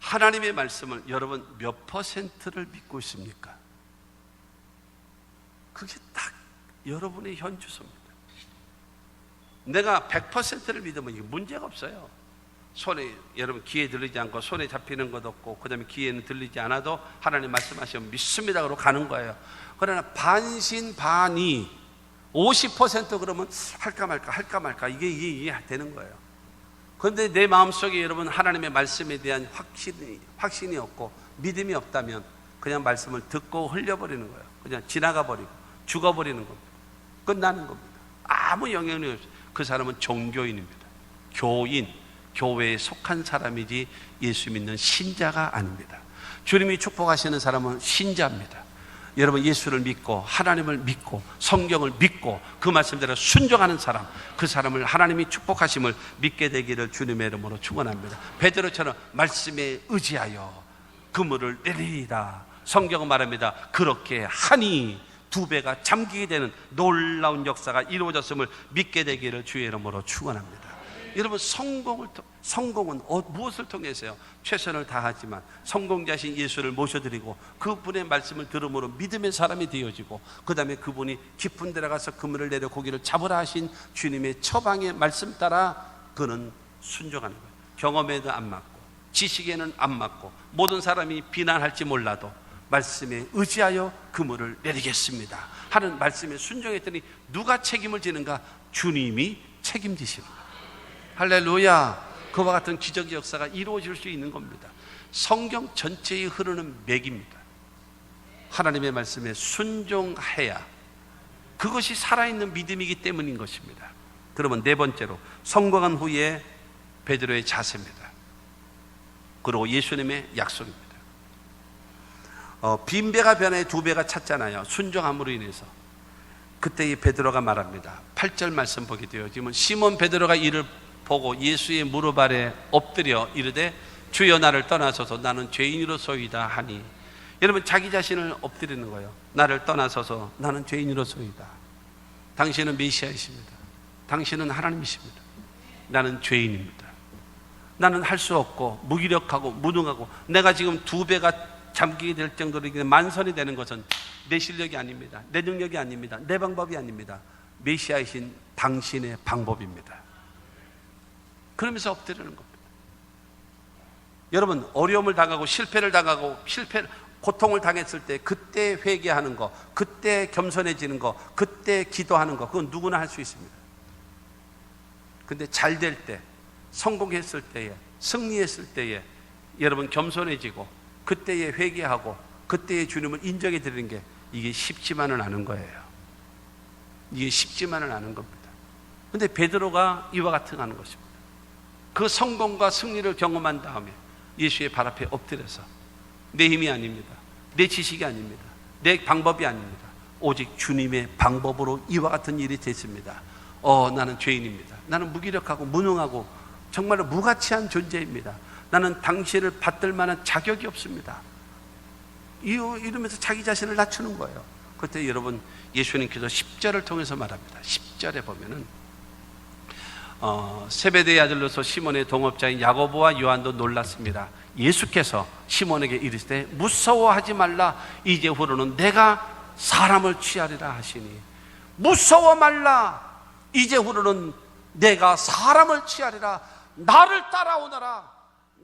하나님의 말씀을 여러분 몇 퍼센트를 믿고 있습니까? 그게 딱 여러분의 현주소입니다. 내가 100%를 믿으면 이게 문제가 없어요. 손에, 여러분 귀에 들리지 않고 손에 잡히는 것도 없고, 그 다음에 귀에는 들리지 않아도 하나님 말씀하시면 믿습니다 그러고 가는 거예요. 그러나 반신반의 50% 그러면 할까 말까 이게 되는 거예요. 그런데 내 마음속에 여러분 하나님의 말씀에 대한 확신이 없고 믿음이 없다면 그냥 말씀을 듣고 흘려버리는 거예요. 그냥 지나가 버리고 죽어버리는 겁니다. 끝나는 겁니다. 아무 영향력이 없어요. 그 사람은 종교인입니다. 교인, 교회에 속한 사람이지 예수 믿는 신자가 아닙니다. 주님이 축복하시는 사람은 신자입니다. 여러분, 예수를 믿고 하나님을 믿고 성경을 믿고 그 말씀대로 순종하는 사람, 그 사람을 하나님이 축복하심을 믿게 되기를 주님의 이름으로 축원합니다. 베드로처럼 말씀에 의지하여 그물을 내리리라. 성경은 말합니다. 그렇게 하니 두 배가 잠기게 되는 놀라운 역사가 이루어졌음을 믿게 되기를 주의 이름으로 축원합니다. 여러분, 성공은 무엇을 통해서요? 최선을 다하지만 성공자신 예수를 모셔드리고 그분의 말씀을 들음으로 믿음의 사람이 되어지고, 그 다음에 그분이 깊은 데 가서 그물을 내려 고기를 잡으라 하신 주님의 처방의 말씀 따라 그는 순종하는 거예요. 경험에도 안 맞고 지식에는 안 맞고 모든 사람이 비난할지 몰라도 말씀에 의지하여 그물을 내리겠습니다 하는 말씀에 순종했더니 누가 책임을 지는가? 주님이 책임지십니다. 할렐루야. 그와 같은 기적의 역사가 이루어질 수 있는 겁니다. 성경 전체에 흐르는 맥입니다. 하나님의 말씀에 순종해야 그것이 살아있는 믿음이기 때문인 것입니다. 그러면 네 번째로, 성공한 후에 베드로의 자세입니다. 그리고 예수님의 약속입니다. 빈 배가 변해 두 배가 찼잖아요. 순종함으로 인해서. 그때 이 베드로가 말합니다. 8절 말씀 보게 되어 지금 시몬 베드로가 이를 보고 예수의 무릎 아래 엎드려 이르되 주여 나를 떠나소서 나는 죄인으로소이다 하니. 여러분, 자기 자신을 엎드리는 거예요. 나를 떠나소서 나는 죄인으로소이다. 당신은 메시아이십니다. 당신은 하나님이십니다. 나는 죄인입니다. 나는 할 수 없고 무기력하고 무능하고 내가 지금 두 배가 잠기게 될 정도로 만선이 되는 것은 내 실력이 아닙니다. 내 능력이 아닙니다. 내 방법이 아닙니다. 메시아이신 당신의 방법입니다. 그러면서 엎드리는 겁니다. 여러분, 어려움을 당하고 실패를 당하고 고통을 당했을 때 그때 회개하는 거, 그때 겸손해지는 거, 그때 기도하는 거, 그건 누구나 할 수 있습니다. 근데 잘 될 때, 성공했을 때에, 승리했을 때에 여러분 겸손해지고 그때에 회개하고 그때에 주님을 인정해 드리는 게 이게 쉽지만은 않은 거예요. 이게 쉽지만은 않은 겁니다. 근데 베드로가 이와 같은 하는 것입니다. 그 성공과 승리를 경험한 다음에 예수의 발 앞에 엎드려서 내 힘이 아닙니다. 내 지식이 아닙니다. 내 방법이 아닙니다. 오직 주님의 방법으로 이와 같은 일이 됐습니다. 나는 죄인입니다. 나는 무기력하고 무능하고 정말로 무가치한 존재입니다. 나는 당신을 받들 만한 자격이 없습니다. 이러면서 자기 자신을 낮추는 거예요. 그때 여러분, 예수님께서 10절을 통해서 말합니다. 10절에 보면은 세베대의 아들로서 시몬의 동업자인 야고보와 요한도 놀랐습니다. 예수께서 시몬에게 이르시되 무서워하지 말라. 이제후로는 내가 사람을 취하리라 하시니. 무서워 말라. 이제후로는 내가 사람을 취하리라. 나를 따라오너라.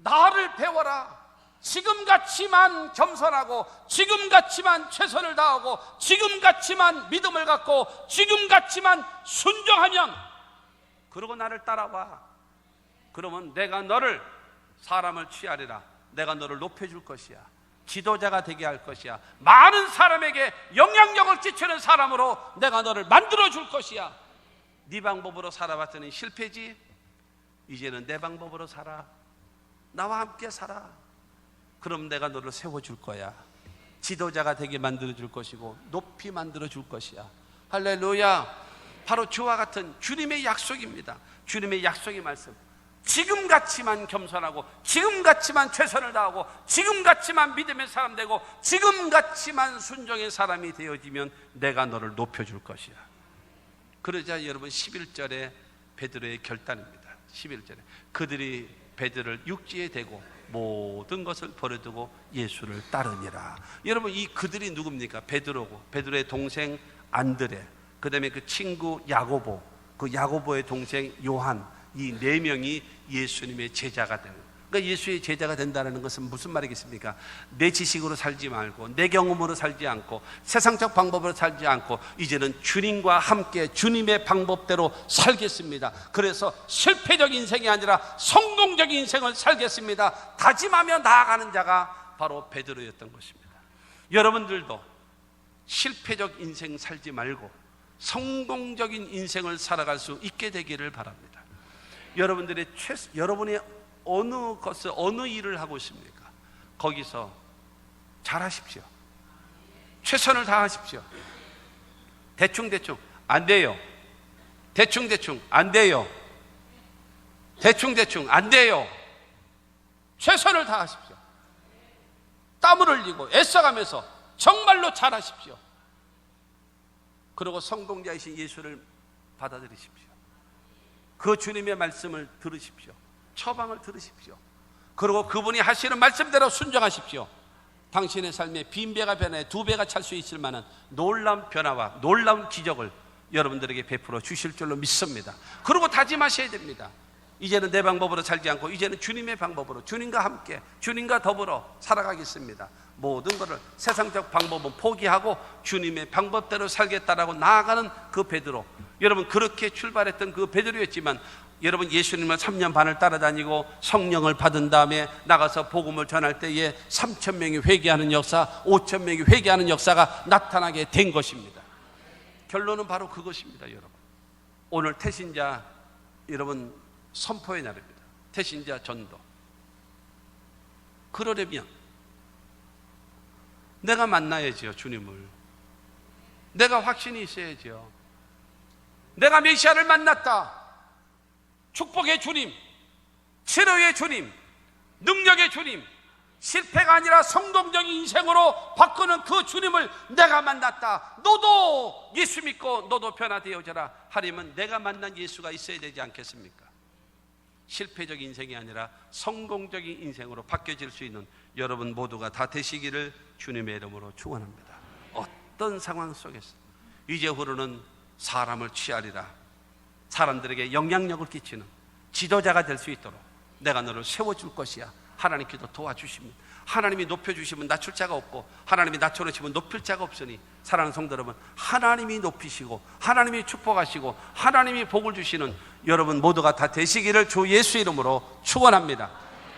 나를 배워라. 지금같이만 겸손하고 지금같이만 최선을 다하고 지금같이만 믿음을 갖고 지금같이만 순종하면, 그러고 나를 따라와. 그러면 내가 너를 사람을 취하리라. 내가 너를 높여줄 것이야. 지도자가 되게 할 것이야. 많은 사람에게 영향력을 끼치는 사람으로 내가 너를 만들어줄 것이야. 네 방법으로 살아봤더니 실패지. 이제는 내 방법으로 살아. 나와 함께 살아. 그럼 내가 너를 세워줄 거야. 지도자가 되게 만들어줄 것이고 높이 만들어줄 것이야. 할렐루야. 바로 주와 같은 주님의 약속입니다. 주님의 약속의 말씀. 지금같이만 겸손하고 지금같이만 최선을 다하고 지금같이만 믿음의 사람 되고 지금같이만 순종의 사람이 되어지면 내가 너를 높여줄 것이야. 그러자 여러분 11절에 베드로의 결단입니다. 11절에 그들이 베드로를 육지에 대고 모든 것을 버려두고 예수를 따르니라. 여러분, 이 그들이 누굽니까? 베드로고 베드로의 동생 안드레, 그 다음에 그 친구 야고보, 그 야고보의 동생 요한, 이 네 명이 예수님의 제자가 되는 거예요. 그러니까 예수의 제자가 된다는 것은 무슨 말이겠습니까? 내 지식으로 살지 말고 내 경험으로 살지 않고 세상적 방법으로 살지 않고 이제는 주님과 함께 주님의 방법대로 살겠습니다. 그래서 실패적 인생이 아니라 성공적 인생을 살겠습니다. 다짐하며 나아가는 자가 바로 베드로였던 것입니다. 여러분들도 실패적 인생 살지 말고 성공적인 인생을 살아갈 수 있게 되기를 바랍니다. 여러분이 어느 것을, 어느 일을 하고 있습니까? 거기서 잘하십시오. 최선을 다하십시오. 대충 안 돼요. 대충 안 돼요. 대충 안 돼요. 최선을 다하십시오. 땀을 흘리고 애써가면서 정말로 잘하십시오. 그리고 성공자이신 예수를 받아들이십시오. 그 주님의 말씀을 들으십시오. 처방을 들으십시오. 그리고 그분이 하시는 말씀대로 순종하십시오. 당신의 삶에 빈배가 변해 두 배가 찰 수 있을 만한 놀라운 변화와 놀라운 기적을 여러분들에게 베풀어 주실 줄로 믿습니다. 그리고 다짐하셔야 됩니다. 이제는 내 방법으로 살지 않고 이제는 주님의 방법으로, 주님과 함께, 주님과 더불어 살아가겠습니다. 모든 것을, 세상적 방법은 포기하고 주님의 방법대로 살겠다라고 나아가는 그 베드로, 여러분 그렇게 출발했던 그 베드로였지만, 여러분 예수님을 3년 반을 따라다니고 성령을 받은 다음에 나가서 복음을 전할 때에 3,000명이 회개하는 역사, 5,000명이 회개하는 역사가 나타나게 된 것입니다. 결론은 바로 그것입니다. 여러분, 오늘 태신자 여러분 선포의 날입니다. 태신자 전도. 그러려면 내가 만나야지요. 주님을. 내가 확신이 있어야지요. 내가 메시아를 만났다. 축복의 주님, 치료의 주님, 능력의 주님, 실패가 아니라 성공적인 인생으로 바꾸는 그 주님을 내가 만났다. 너도 예수 믿고 너도 변화되어져라 하려면 내가 만난 예수가 있어야 되지 않겠습니까? 실패적인 인생이 아니라 성공적인 인생으로 바뀌어질 수 있는 여러분 모두가 다 되시기를 주님의 이름으로 축원합니다. 어떤 상황 속에서 이제후로는 사람을 취하리라, 사람들에게 영향력을 끼치는 지도자가 될 수 있도록 내가 너를 세워줄 것이야. 하나님께서 도와주십니다. 하나님이 높여주시면 낮출 자가 없고 하나님이 낮춰놓으시면 높일 자가 없으니, 사랑하는 성도 여러분, 하나님이 높이시고 하나님이 축복하시고 하나님이 복을 주시는 여러분 모두가 다 되시기를 주 예수 이름으로 축원합니다.